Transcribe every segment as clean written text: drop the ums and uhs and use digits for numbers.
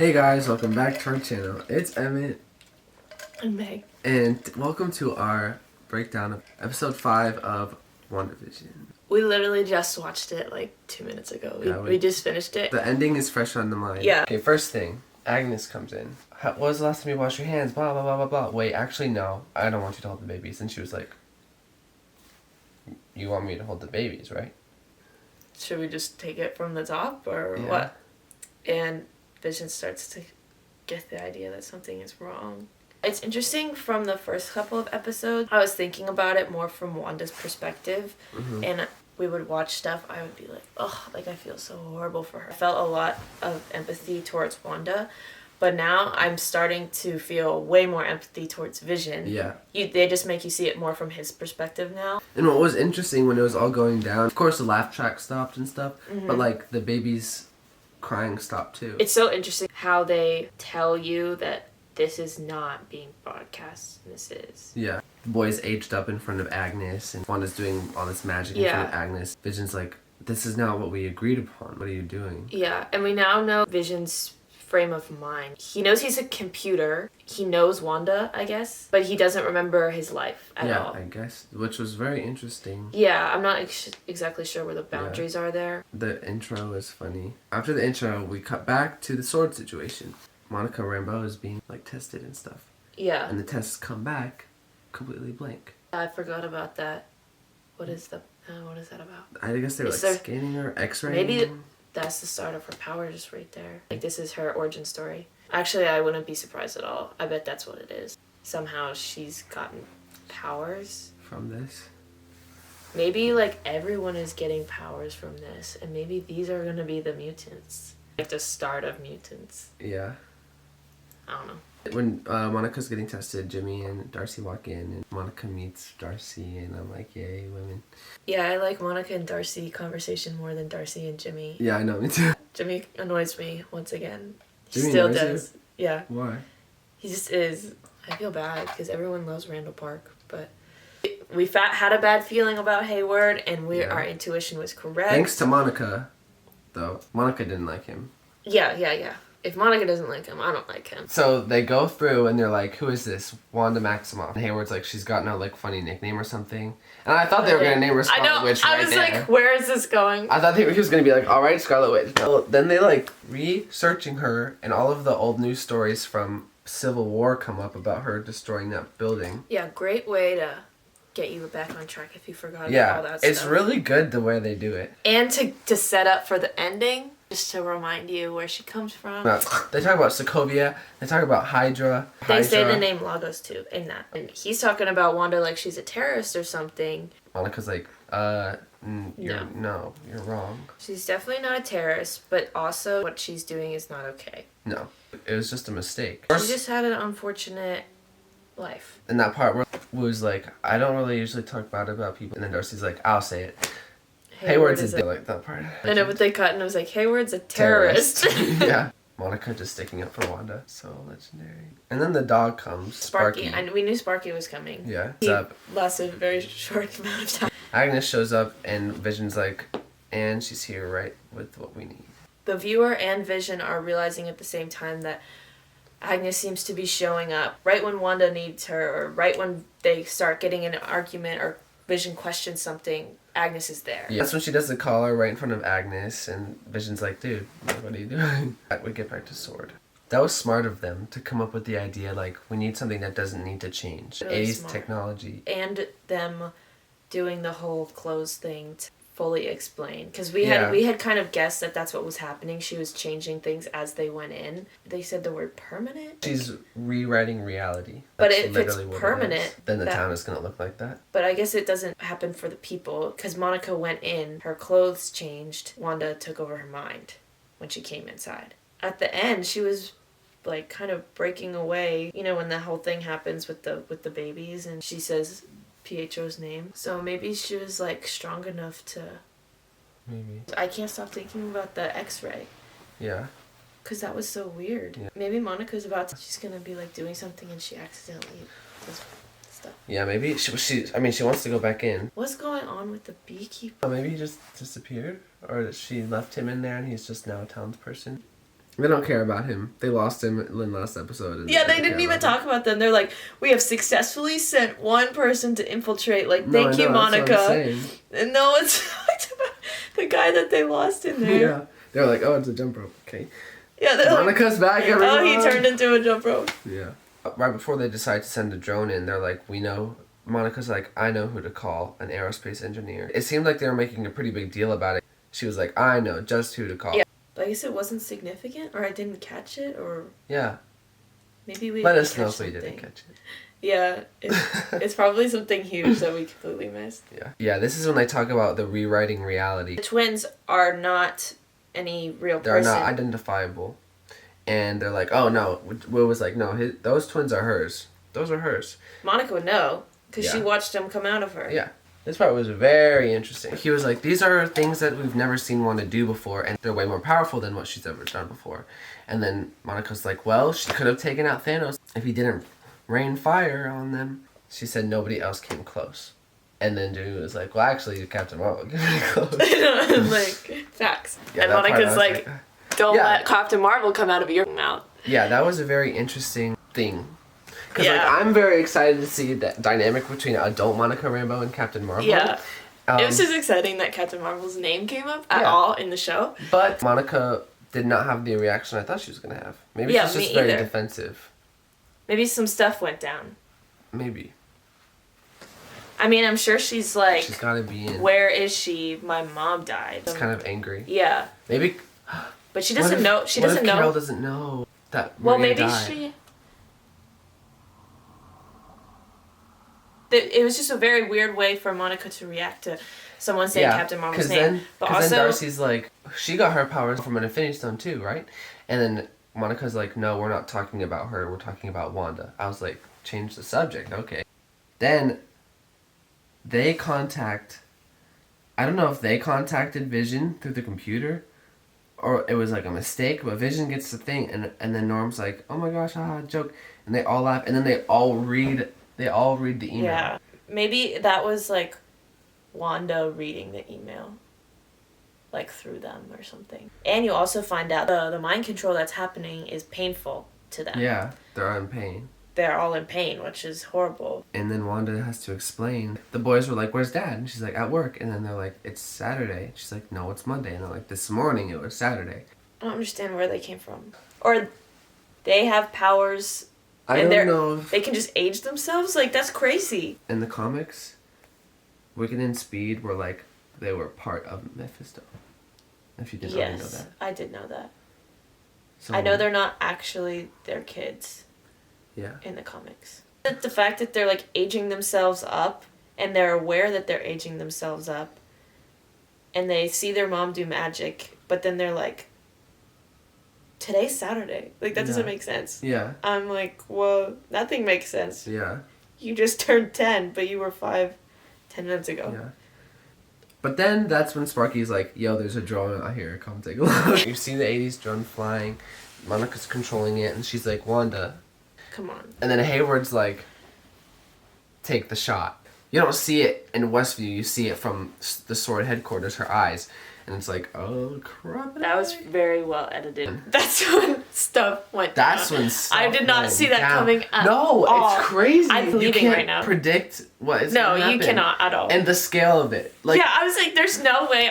Hey guys, welcome back to our channel. It's Emmett and Meg. And welcome to our breakdown of episode 5 of WandaVision. We literally just watched it like 2 minutes ago. We just finished it. The ending is fresh on the mind. Yeah. Okay, first thing, Agnes comes in. When was the last time you washed your hands? Blah, blah, blah, blah, blah. Wait, actually, no. I don't want you to hold the babies. And she was like, you want me to hold the babies, right? Should we just take it from the top or Yeah. what? And Vision starts to get the idea that something is wrong. It's interesting from the first couple of episodes. I was thinking about it more from Wanda's perspective. Mm-hmm. And we would watch stuff, I would be like, oh, like I feel so horrible for her. I felt a lot of empathy towards Wanda. But now I'm starting to feel way more empathy towards Vision. Yeah. They just make you see it more from his perspective now. And what was interesting when it was all going down, of course the laugh track stopped and stuff, but like the babies crying stopped too. It's so interesting how they tell you that this is not being broadcast. This is. Yeah. The boys aged up in front of Agnes and Wanda's doing all this magic in front of Agnes. Vision's like, this is not what we agreed upon. What are you doing? Yeah, and we now know Vision's frame of mind. He knows he's a computer. He knows Wanda, I guess, but he doesn't remember his life at all. Yeah, I guess, which was very interesting. Yeah, I'm not exactly sure where the boundaries are there. The intro is funny. After the intro, we cut back to the sword situation. Monica Rambeau is being like tested and stuff. Yeah. And the tests come back completely blank. I forgot about that. What is that about? I guess they were Is like there- scanning her, x-raying. Maybe that's the start of her powers right there. Like, this is her origin story. Actually, I wouldn't be surprised at all. I bet that's what it is. Somehow she's gotten powers. From this. Maybe, like, everyone is getting powers from this. And maybe these are going to be the mutants. Like, the start of mutants. Yeah. I don't know. When Monica's getting tested, Jimmy and Darcy walk in, and Monica meets Darcy, and I'm like, yay, women. Yeah, I like Monica and Darcy conversation more than Darcy and Jimmy. Yeah, I know, me too. Jimmy annoys me once again. He Jimmy still annoys does. Yeah. Why? He just is. I feel bad because everyone loves Randall Park, but we had a bad feeling about Hayward, and our intuition was correct. Thanks to Monica, though. Monica didn't like him. Yeah. If Monica doesn't like him, I don't like him. So they go through and they're like, who is this? Wanda Maximoff. And Hayward's like, she's got no like funny nickname or something. And I thought they were going to name her Scarlet Witch right there. I was like, where is this going? I thought he was going to be like, alright, Scarlet Witch. No. Then they like researching her, and all of the old news stories from Civil War come up about her destroying that building. Yeah, great way to get you back on track if you forgot about all that stuff. It's really good the way they do it. And to set up for the ending, just to remind you where she comes from. They talk about Sokovia, they talk about Hydra. They say the name Lagos too in that. And he's talking about Wanda like she's a terrorist or something. Monica's like, you're wrong. She's definitely not a terrorist, but also what she's doing is not okay. No, it was just a mistake. She just had an unfortunate life. And that part where was like, I don't really usually talk bad about people. And then Darcy's like, I'll say it. Hayward's is like that part. I know, but they cut and it was like, Hayward's a terrorist. Yeah. Monica just sticking up for Wanda. So legendary. And then the dog comes. Sparky. We knew Sparky was coming. Yeah. He lasted a very short amount of time. Agnes shows up and Vision's like, and she's here right with what we need. The viewer and Vision are realizing at the same time that Agnes seems to be showing up right when Wanda needs her, or right when they start getting in an argument or Vision questions something. Agnes is there. Yeah, that's when she does the collar right in front of Agnes, and Vision's like, dude, what are you doing? We get back to Sword. That was smart of them to come up with the idea, like, we need something that doesn't need to change. Really 80s smart. technology. And them doing the whole clothes thing to fully explain. Because we had kind of guessed that that's what was happening. She was changing things as they went in. They said the word permanent. She's rewriting reality. But That's if it's literally what it permanent, is. Then the town is going to look like that. But I guess it doesn't happen for the people. Because Monica went in, her clothes changed. Wanda took over her mind when she came inside. At the end, she was like kind of breaking away. You know, when the whole thing happens with the babies, and she says Pietro's name. So maybe she was like strong enough to... Maybe. I can't stop thinking about the x-ray. Yeah. Because that was so weird. Yeah. Maybe Monica's she's going to be like doing something and she accidentally does stuff. Yeah, maybe she wants to go back in. What's going on with the beekeeper? Maybe he just disappeared, or she left him in there and he's just now a townsperson. They don't care about him. They lost him in last episode. And Yeah, they didn't even talk about them. They're like, we have successfully sent one person to infiltrate. Like, thank you, Monica. And no one's talked about the guy that they lost in there. Yeah. They're like, oh, it's a jump rope. Okay. Yeah, they're Monica's back, everyone. Oh, he turned into a jump rope. Yeah. Right before they decide to send a drone in, they're like, we know. Monica's like, I know who to call, an aerospace engineer. It seemed like they were making a pretty big deal about it. She was like, I know just who to call. Yeah. But I guess it wasn't significant, or I didn't catch it, or... Yeah. Maybe we Let didn't us know catch if we something. didn't catch it. Yeah, it's probably something huge that we completely missed. Yeah. Yeah, this is when they talk about the rewriting reality. The twins are not any real They're person. not identifiable. And they're like, oh, no. Will was like, no, those twins are hers. Those are hers. Monica would know, because she Yeah. watched them come out of her. Yeah. This part was very interesting. He was like, these are things that we've never seen Wanda do before, and they're way more powerful than what she's ever done before. And then Monica's like, well, she could have taken out Thanos if he didn't rain fire on them. She said nobody else came close. And then Jimmy was like, well, actually, Captain Marvel came pretty close. Like, facts. Yeah, and that part Monica's I was like, don't Yeah. let Captain Marvel come out of your mouth. Yeah, that was a very interesting thing. Because Yeah. like, I'm very excited to see that dynamic between adult Monica Rambeau and Captain Marvel. Yeah. It was just exciting that Captain Marvel's name came up at all in the show. But Monica did not have the reaction I thought she was going to have. Maybe Yeah, she's just me very either. defensive. Maybe some stuff went down. Maybe. I mean, I'm sure she's like, She's got to be in. where is she? My mom died. She's kind of angry. Yeah. Maybe. But she doesn't know. She doesn't know. Carol doesn't know that Well, Maria maybe died. she... It was just a very weird way for Monica to react to someone saying Captain Marvel's name. Because then Darcy's like, she got her powers from an Infinity Stone too, right? And then Monica's like, no, we're not talking about her. We're talking about Wanda. I was like, change the subject. Okay. Then they contact... I don't know if they contacted Vision through the computer or it was like a mistake, but Vision gets the thing and then Norm's like, oh my gosh, haha, joke. And they all laugh and then they all read the email. Yeah. Maybe that was like Wanda reading the email. Like through them or something. And you also find out the mind control that's happening is painful to them. Yeah, they're in pain. They're all in pain, which is horrible. And then Wanda has to explain. The boys were like, where's Dad? And she's like, at work. And then they're like, it's Saturday. She's like, no, it's Monday. And they're like, this morning it was Saturday. I don't understand where they came from. Or they have powers I and don't know if they can just age themselves? Like, that's crazy. in the comics, Wicked and Speed were like, they were part of Mephisto. If you didn't already know that. I did know that. So, I know they're not actually their kids. Yeah. In the comics. The fact that they're like aging themselves up and they're aware that they're aging themselves up and they see their mom do magic, but then they're like, today's Saturday. Like, that doesn't make sense. Yeah. I'm like, well, nothing makes sense. Yeah. You just turned 10, but you were 5 10 minutes ago. Yeah. But then that's when Sparky's like, yo, there's a drone out here. Come take a look. You see the 80s drone flying. Monica's controlling it. And she's like, Wanda. Come on. And then Hayward's like, take the shot. You don't see it in Westview. You see it from the Sword headquarters, her eyes. And it's like, oh, crap. That was very well edited. That's when stuff went down. That's when stuff I did not went see that down. coming at No, all. it's crazy. I'm bleeding you can't right now. predict what is No, going to happen. you cannot at all. And the scale of it. Like, yeah, I was like, there's no way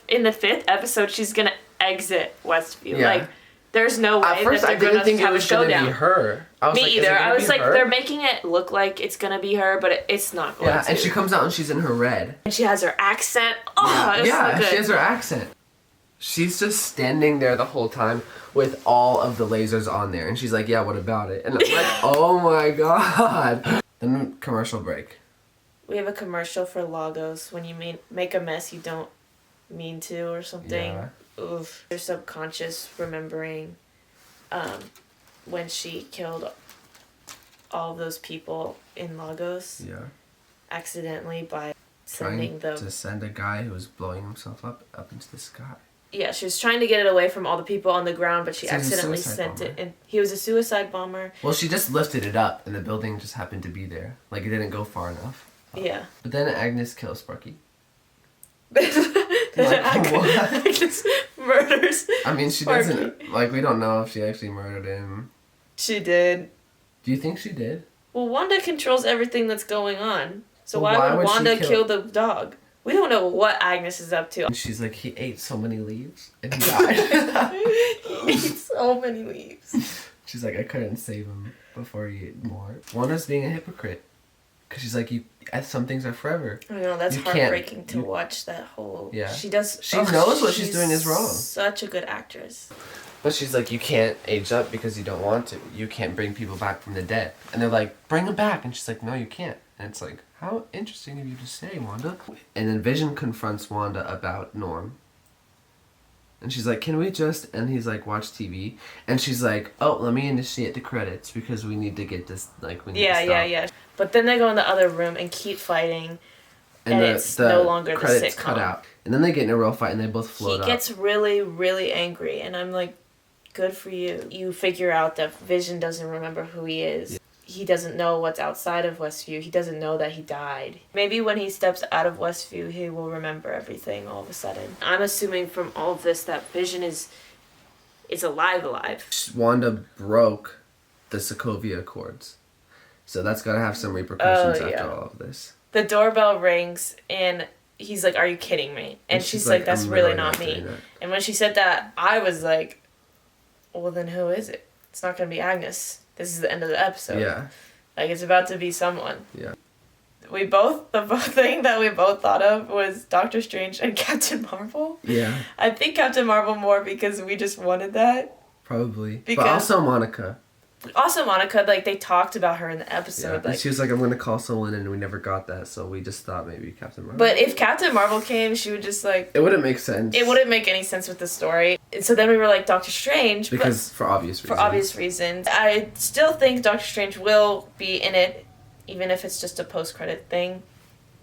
in the 5th episode she's gonna exit Westview. Yeah. Like, there's no way at first that I they're didn't gonna think it have a was going to showdown. be her. I was Me like, is it either. gonna I was be like, her? they're making it look like it's gonna be her, but it's not going Yeah, to. and she comes out and she's in her red. And she has her accent. Oh, it's so good. She has her accent. She's just standing there the whole time with all of the lasers on there. And she's like, yeah, what about it? And I'm like, oh my god. Then commercial break. We have a commercial for Lagos. When you make a mess you don't mean to or something. Yeah. Oof. Your subconscious remembering when she killed all those people in Lagos Yeah. accidentally by Trying sending the... to send a guy who was blowing himself up into the sky. Yeah, she was trying to get it away from all the people on the ground, but she So he was a accidentally suicide sent bomber. it. And he was a suicide bomber. Well, she just lifted it up and the building just happened to be there. Like, it didn't go far enough. Yeah. But then Agnes kills Sparky. Agnes murders. I mean, she Sparky. doesn't, like, we don't know if she actually murdered him. She did. Do you think she did? Well, Wanda controls everything that's going on. So Well, why would she Wanda kill the dog? We don't know what Agnes is up to. And she's like, he ate so many leaves and he died. He ate so many leaves. She's like, I couldn't save him before he ate more. Wanda's being a hypocrite. Because she's like, some things are forever. I know, that's You heartbreaking to you- watch that whole... Yeah. She does... She knows what she's doing is wrong. Such a good actress. But she's like, you can't age up because you don't want to. You can't bring people back from the dead. And they're like, bring them back. And she's like, no, you can't. And it's like, how interesting of you to say, Wanda. And then Vision confronts Wanda about Norm. And she's like, can we just... And he's like, watch TV. And she's like, oh, let me initiate the credits because we need to get this, like, we need to stop. Yeah. But then they go in the other room and keep fighting. And it's no longer the credits sitcom. cut out. And then they get in a real fight and they both float up. He gets really, really angry. And I'm like, good for you. You figure out that Vision doesn't remember who he is. Yeah. He doesn't know what's outside of Westview. He doesn't know that he died. Maybe when he steps out of Westview, he will remember everything all of a sudden. I'm assuming from all of this that Vision is alive. Wanda broke the Sokovia Accords. So that's got to have some repercussions after all of this. The doorbell rings and he's like, are you kidding me? And she's like, that's really not me. And when she said that, I was like, well, then who is it? It's not going to be Agnes. This is the end of the episode. Yeah. Like, it's about to be someone. Yeah. The thing that we both thought of was Doctor Strange and Captain Marvel. Yeah. I think Captain Marvel more because we just wanted that. Probably. But also Monica. Like, they talked about her in the episode. Yeah, like, she was like, I'm going to call someone, and we never got that, so we just thought maybe Captain Marvel. But if Captain Marvel came, she would just, like... It wouldn't make sense. It wouldn't make any sense with the story. And so then we were like, Doctor Strange. Because, for obvious reasons. I still think Doctor Strange will be in it, even if it's just a post-credit thing.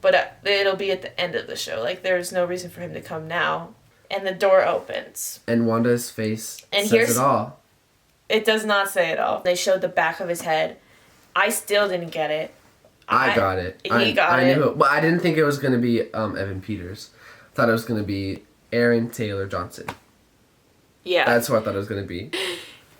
But it'll be at the end of the show. Like, there's no reason for him to come now. And the door opens. And Wanda's face says it all. It does not say it all. They showed the back of his head. I still didn't get it. I got it. He got it. I knew it. But I didn't think it was going to be Evan Peters. I thought it was going to be Aaron Taylor Johnson. Yeah. That's who I thought it was going to be.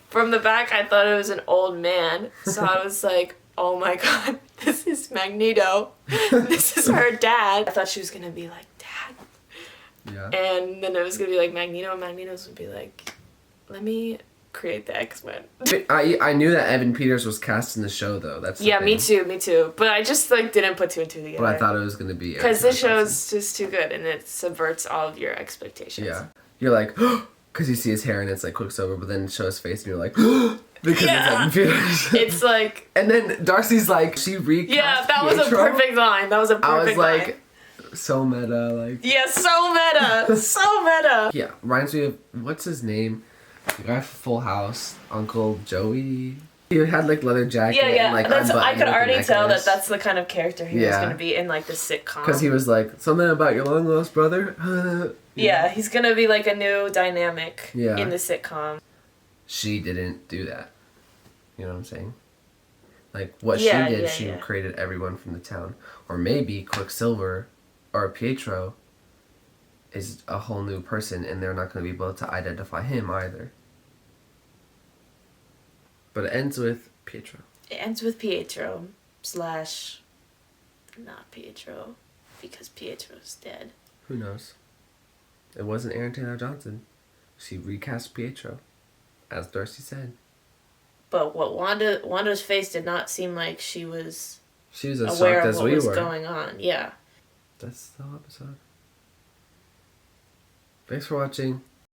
From the back, I thought it was an old man. So I was like, oh my god, this is Magneto. This is her dad. I thought she was going to be like, Dad. Yeah. And then it was going to be like Magneto, and Magneto's would be like, let me create the X-Men. I knew that Evan Peters was cast in the show, though. That's the thing. Me too. But I just, like, didn't put two and two together. But I thought it was going to be... Because this show's just too good, and it subverts all of your expectations. Yeah. You're like, because you see his hair and it's like Quicksilver, but then show his face and you're like, because it's Evan Peters. It's like... And then Darcy's like, she recast Yeah, that was a perfect line. I was like, so meta, like... Yeah, so meta. So meta. Yeah, reminds me of, what's his name? The guy from Full House, Uncle Joey. He had like leather jacket. Yeah. And, like, I could already tell that necklace. that's the kind of character he was going to be in like the sitcom. Because he was like, something about your long lost brother. Yeah, he's going to be like a new dynamic in the sitcom. She didn't do that. You know what I'm saying? Like, what she did, she created everyone from the town. Or maybe Quicksilver or Pietro is a whole new person and they're not going to be able to identify him either. But it ends with Pietro. It ends with Pietro / not Pietro, because Pietro's dead. Who knows? It wasn't Aaron Taylor Johnson. She recast Pietro, as Darcy said. But what Wanda's face did not seem like she was as aware shocked of as what we was were. going on. Yeah. That's the whole episode. Thanks for watching.